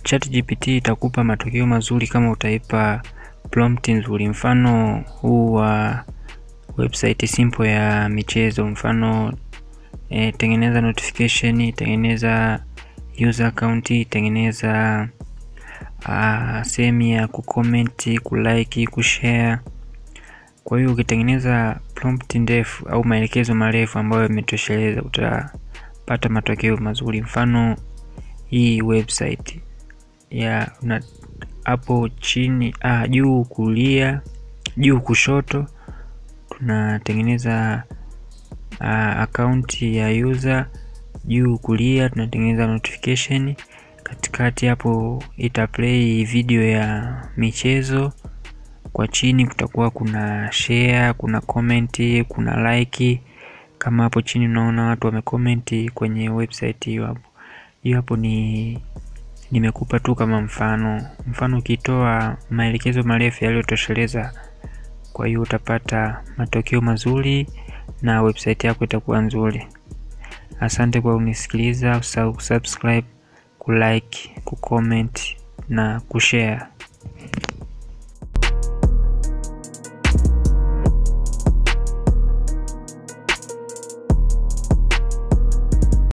ChatGPT itakupa matokeo mazuri kama utaipa prompt nzuri. Mfano huu wa website simple ya michezo, mfano tengeneza notification, tengeneza user account, tengeneza sehemu ya kucomment, kulike, kushare. Kwa hiyo ukitengeneza prompt ndefu au maelekezo marefu ambayo yametosheleza, utapata matokeo mazuri. Mfano hii website ya hapo chini juu kulia, juu kushoto tunatengeneza account ya user, juu kulia tunatengeneza notification, katikati hapo itaplay video ya michezo, kwa chini kutakuwa kuna share, kuna comment, kuna like. Kama hapo chini unaona watu wamecomment kwenye website hiyo hapo. Hiyo hapo nimekupa tu kama mfano ukitoa maelekezo marefu yaliyotosheleza. Kwa hiyo utapata matokeo mazuri na website yako itakuwa nzuri. Asante kwa kunisikiliza. Usisahau kusubscribe, kulike, kucomment na kushare.